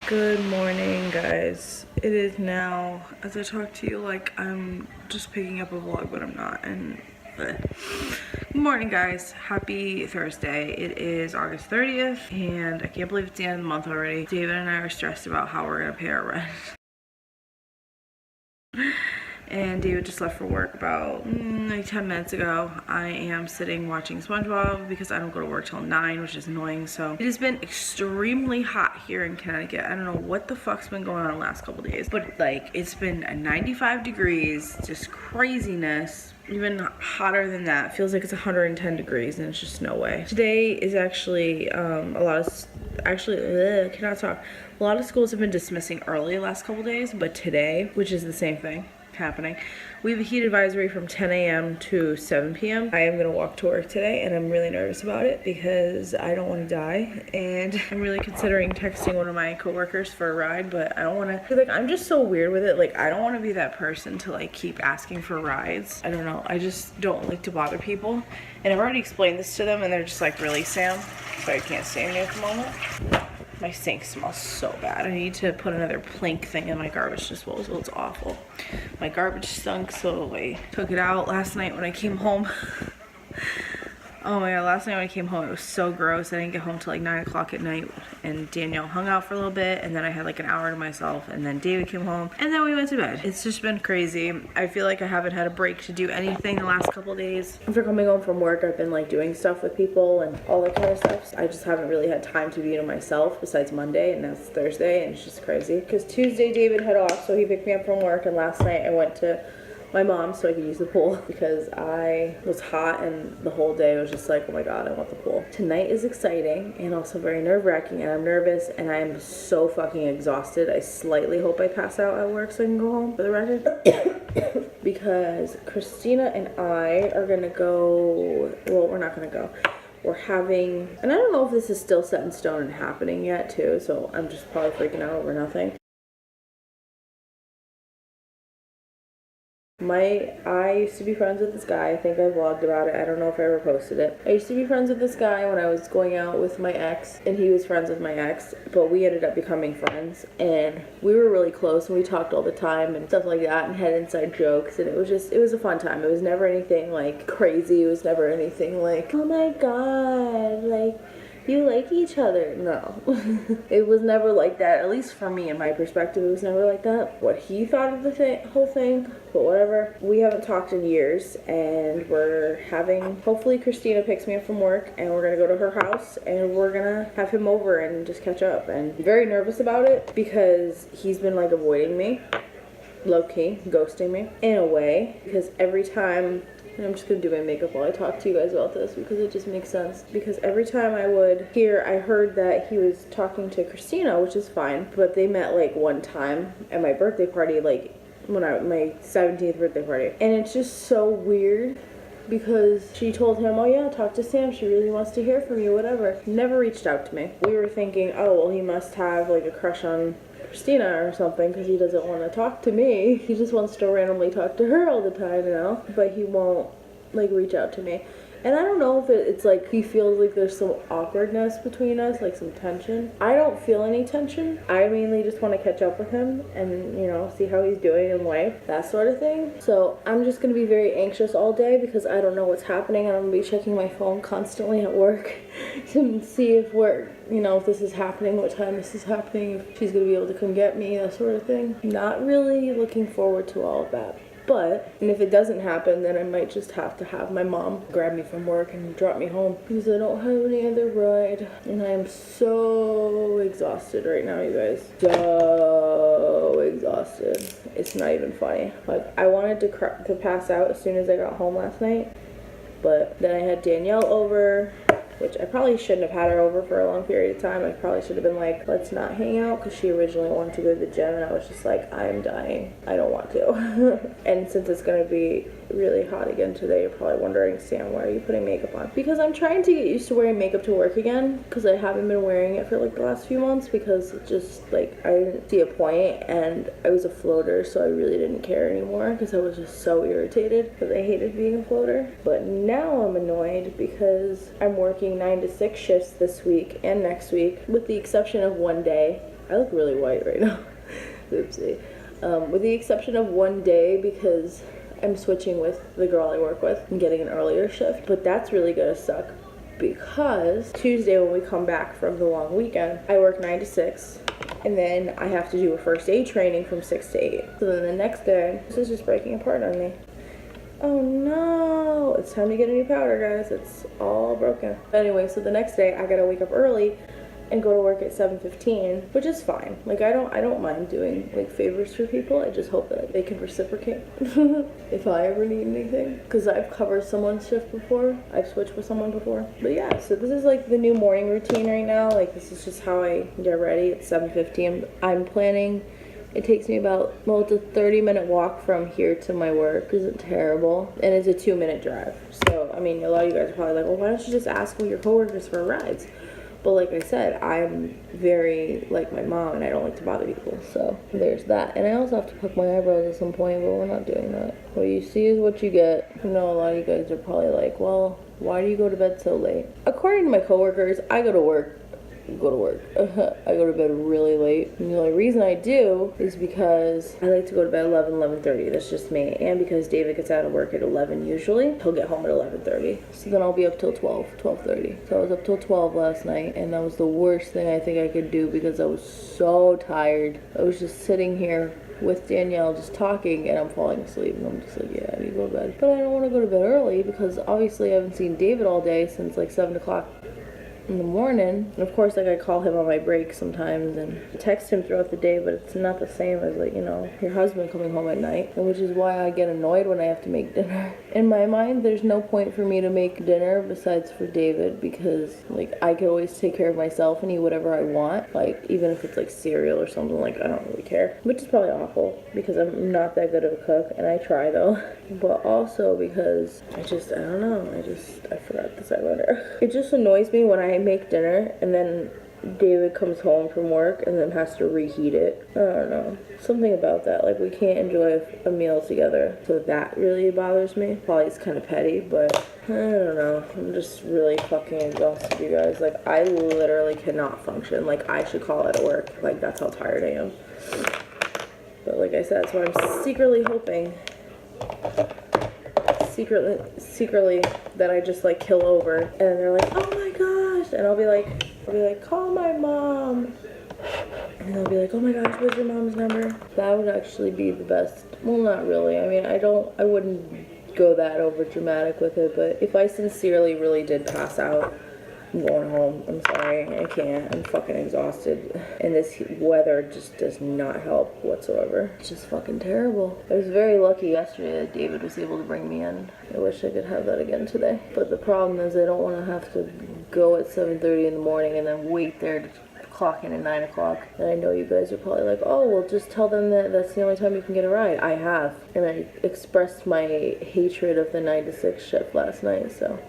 Good morning, guys. It is now, as I talk to you, like I'm just picking up a vlog, but I'm not. Good morning, guys. Happy Thursday. It is August 30th, and I can't believe it's the end of the month already. David and I are stressed about how we're gonna pay our rent. And David just left for work about like 10 minutes ago. I am sitting watching SpongeBob because I don't go to work till 9, which is annoying. So it has been extremely hot here in Connecticut. I don't know what the fuck's been going on the last couple days, but like it's been 95 degrees, just craziness. Even hotter than that. Feels like it's 110 degrees and it's just no way. Today is actually cannot talk. A lot of schools have been dismissing early the last couple days, but today, which is the same thing happening, we have a heat advisory from 10 a.m. to 7 p.m. I am gonna walk to work today and I'm really nervous about it because I don't want to die, and I'm really considering texting one of my coworkers for a ride, but I don't want to, like, I'm just so weird with it. Like, I don't want to be that person to like keep asking for rides. I don't know, I just don't like to bother people, and I've already explained this to them and they're just like, really, Sam? So I can't stand you at the moment. My sink smells so bad. I need to put another plank thing in my garbage disposal. It's awful. My garbage stunk, so I took it out last night when I came home. Oh my god, last night when I came home, it was so gross. I didn't get home till like 9 o'clock at night, and Danielle hung out for a little bit, and then I had like an hour to myself, and then David came home, and then we went to bed. It's just been crazy. I feel like I haven't had a break to do anything the last couple of days. After coming home from work, I've been like doing stuff with people and all that kind of stuff. I just haven't really had time to be to myself besides Monday, and that's Thursday, and it's just crazy. Because Tuesday, David had off, so he picked me up from work, and last night I went to my mom so I could use the pool because I was hot and the whole day was just like, oh my god, I want the pool. Tonight is exciting and also very nerve-wracking, and I'm nervous and I'm so fucking exhausted. I slightly hope I pass out at work so I can go home, for the record. Because Christina and I are gonna go, well, we're not gonna go. We're having, and I don't know if this is still set in stone and happening yet too, so I'm just probably freaking out over nothing. I used to be friends with this guy. I think I vlogged about it. I don't know if I ever posted it. I used to be friends with this guy when I was going out with my ex, and he was friends with my ex, but we ended up becoming friends, and we were really close, and we talked all the time and stuff like that, and had inside jokes, and it was a fun time. It was never anything like crazy. It was never anything like, oh my god, like, you like each other. No. It was never like that, at least for me, in my perspective. It was never like that. What he thought of the whole thing, but whatever. We haven't talked in years, and we're having, hopefully Christina picks me up from work, and we're gonna go to her house, and we're gonna have him over and just catch up. And I'm very nervous about it because he's been like avoiding me, low-key, ghosting me in a way, because every time, and I'm just gonna do my makeup while I talk to you guys about this because it just makes sense. Because every time I heard that he was talking to Christina, which is fine, but they met like one time at my birthday party, like my 17th birthday party. And it's just so weird because she told him, oh yeah, talk to Sam, she really wants to hear from you, whatever. Never reached out to me. We were thinking, oh, well, he must have like a crush on Christina or something because he doesn't want to talk to me. He just wants to randomly talk to her all the time, you know? But he won't like reach out to me. And I don't know if it's like he feels like there's some awkwardness between us, like some tension. I don't feel any tension. I mainly just want to catch up with him and, you know, see how he's doing in life, that sort of thing. So I'm just going to be very anxious all day because I don't know what's happening, and I'm going to be checking my phone constantly at work to see if if this is happening, what time this is happening, if she's going to be able to come get me, that sort of thing. Not really looking forward to all of that. And if it doesn't happen, then I might just have to have my mom grab me from work and drop me home because I don't have any other ride. And I am so exhausted right now, you guys. So exhausted. It's not even funny. Like, I wanted to pass out as soon as I got home last night, but then I had Danielle over, which I probably shouldn't have had her over for a long period of time. I probably should have been like, let's not hang out, because she originally wanted to go to the gym, and I was just like, I'm dying. I don't want to. And since it's going to be really hot again today, you're probably wondering, Sam, why are you putting makeup on? Because I'm trying to get used to wearing makeup to work again, because I haven't been wearing it for like the last few months, because it just like I didn't see a point, and I was a floater, so I really didn't care anymore because I was just so irritated because I hated being a floater. But now I'm annoyed because I'm working 9 to 6 shifts this week and next week, with the exception of one day I look really white right now. Oopsie. With the exception of one day because I'm switching with the girl I work with and getting an earlier shift, but that's really gonna suck because Tuesday when we come back from the long weekend, I work 9 to 6 and then I have to do a first aid training from 6 to 8. So then the next day, this is just breaking apart on me. Oh no, it's time to get a new powder, guys. It's all broken. Anyway, so the next day I gotta wake up early and go to work at 7:15, which is fine. Like I don't mind doing like favors for people. I just hope that they can reciprocate if I ever need anything. Because I've covered someone's shift before. I've switched with someone before. But yeah, so this is like the new morning routine right now. Like this is just how I get ready at 7:15. I'm planning. It takes me about, well, it's a 30-minute walk from here to my work. Isn't terrible. And it's a 2-minute drive. So, I mean, a lot of you guys are probably like, well, why don't you just ask your coworkers for rides? But like I said, I'm very like my mom and I don't like to bother people. So there's that. And I also have to pluck my eyebrows at some point, but we're not doing that. What you see is what you get. I know a lot of you guys are probably like, well, why do you go to bed so late? According to my coworkers, I go to work. I go to bed really late. And the only reason I do is because I like to go to bed 11:30. That's just me. And because David gets out of work at 11 usually. He'll get home at 11:30. So then I'll be up till 12:30. So I was up till 12 last night and that was the worst thing I think I could do because I was so tired. I was just sitting here with Danielle just talking and I'm falling asleep and I'm just like, yeah, I need to go to bed. But I don't want to go to bed early because obviously I haven't seen David all day since like 7 o'clock in the morning. And of course, like I call him on my break sometimes and text him throughout the day, but it's not the same as like, you know, your husband coming home at night, and which is why I get annoyed when I have to make dinner. In my mind, there's no point for me to make dinner besides for David because like I could always take care of myself and eat whatever I want, like even if it's like cereal or something, like I don't really care, which is probably awful because I'm not that good of a cook and I try though. But also because I don't know, I forgot to say letter. It just annoys me when I make dinner and then David comes home from work and then has to reheat it. I don't know. Something about that. Like we can't enjoy a meal together. So that really bothers me. Probably it's kind of petty, but I don't know. I'm just really fucking exhausted, you guys. Like I literally cannot function. Like I should call it at work. Like that's how tired I am. But like I said, so I'm secretly hoping secretly that I just like kill over and they're like, oh my gosh, and I'll be like, call my mom, and they'll be like, oh my gosh, what's your mom's number? That would actually be the best. Well, not really. I mean, I wouldn't go that over dramatic with it, but if I sincerely really did pass out, I'm going home. I'm sorry, I can't. I'm fucking exhausted. And this weather just does not help whatsoever. It's just fucking terrible. I was very lucky yesterday that David was able to bring me in. I wish I could have that again today. But the problem is I don't want to have to go at 7:30 in the morning and then wait there to clock in at 9 o'clock. And I know you guys are probably like, oh, well, just tell them that that's the only time you can get a ride. I have. And I expressed my hatred of the 9 to 6 shift last night, so.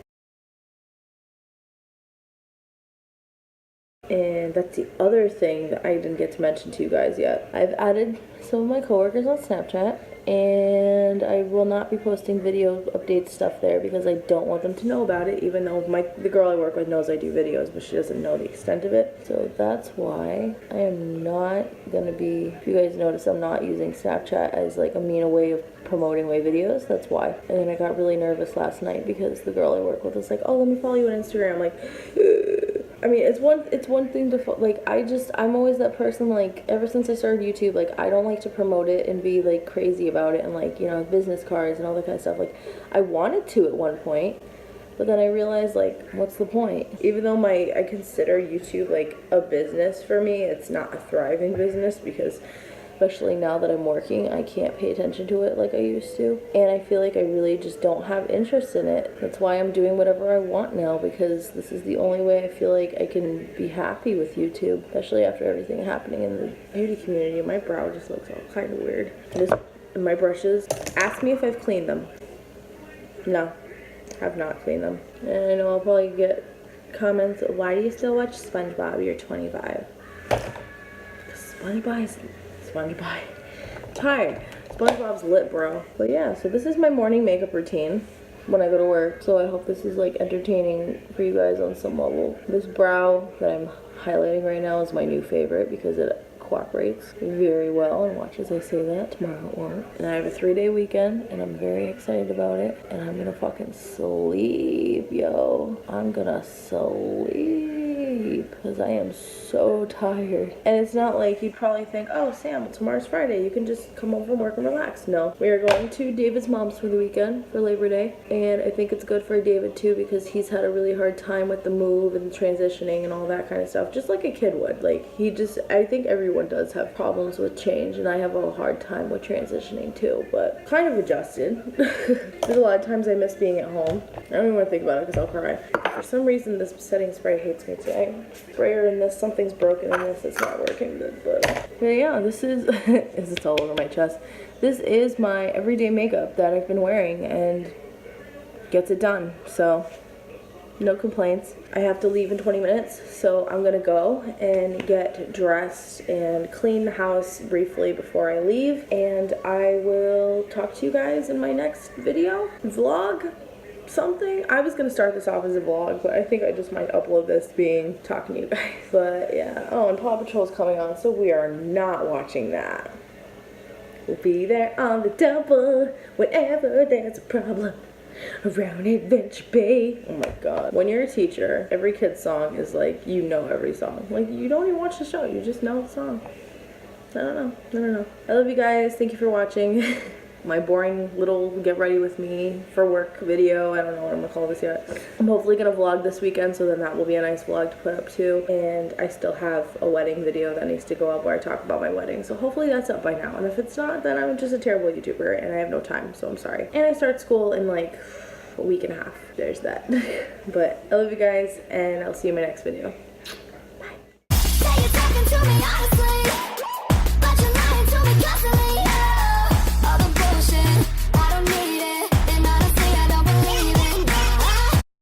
And that's the other thing that I didn't get to mention to you guys yet. I've added some of my coworkers on Snapchat, and I will not be posting video update stuff there because I don't want them to know about it, even though the girl I work with knows I do videos, but she doesn't know the extent of it. So that's why I am not gonna be, if you guys notice, I'm not using Snapchat as like a mean way of promoting my videos. That's why. And then I got really nervous last night because the girl I work with was like, oh, let me follow you on Instagram. I'm like, I mean, it's one thing to like, I'm always that person, like, ever since I started YouTube, like, I don't like to promote it and be like crazy about it and like, you know, business cards and all that kind of stuff. Like, I wanted to at one point, but then I realized, like, what's the point? Even though I consider YouTube like a business for me, it's not a thriving business because especially now that I'm working, I can't pay attention to it like I used to. And I feel like I really just don't have interest in it. That's why I'm doing whatever I want now, because this is the only way I feel like I can be happy with YouTube, especially after everything happening in the beauty community. My brow just looks all kind of weird. My brushes, ask me if I've cleaned them. No, have not cleaned them. And I know I'll probably get comments, why do you still watch SpongeBob? You're 25. SpongeBob. Tired. SpongeBob's lit, bro. But yeah, so this is my morning makeup routine when I go to work. So I hope this is like entertaining for you guys on some level. This brow that I'm highlighting right now is my new favorite because it cooperates very well, and watch as I say that, tomorrow it won't. And I have a 3-day weekend and I'm very excited about it, and I'm gonna fucking sleep, yo. I'm gonna sleep because I am so tired. And it's not like you'd probably think, oh Sam, tomorrow's Friday, you can just come home from work and relax. No, we are going to David's mom's for the weekend for Labor Day, and I think it's good for David too because he's had a really hard time with the move and transitioning and all that kind of stuff, just like a kid would. Like I think everyone does have problems with change, and I have a hard time with transitioning too, but kind of adjusted. There's a lot of times I miss being at home. I don't even want to think about it because I'll cry. For some reason this setting spray hates me today. Sprayer in this, something's broken in this, it's not working good, but yeah, this is it's all over my chest. This is my everyday makeup that I've been wearing and gets it done, so no complaints. I have to leave in 20 minutes, so I'm gonna go and get dressed and clean the house briefly before I leave, and I will talk to you guys in my next video, vlog, something. I was gonna start this off as a vlog, but I think I just might upload this being talking to you guys. But yeah, oh, and Paw Patrol's coming on, so we are not watching that. We'll be there on the double whenever there's a problem around Adventure Bay. Oh my god. When you're a teacher, every kid's song is like, you know every song. Like, you don't even watch the show, you just know the song. I don't know. I love you guys. Thank you for watching. My boring little get ready with me for work video. I don't know what I'm gonna call this yet. I'm hopefully gonna vlog this weekend, so then that will be a nice vlog to put up too. And I still have a wedding video that needs to go up where I talk about my wedding, so hopefully that's up by now. And if it's not, then I'm just a terrible YouTuber and I have no time, so I'm sorry. And I start school in like a week and a half. There's that. But I love you guys, and I'll see you in my next video. Bye.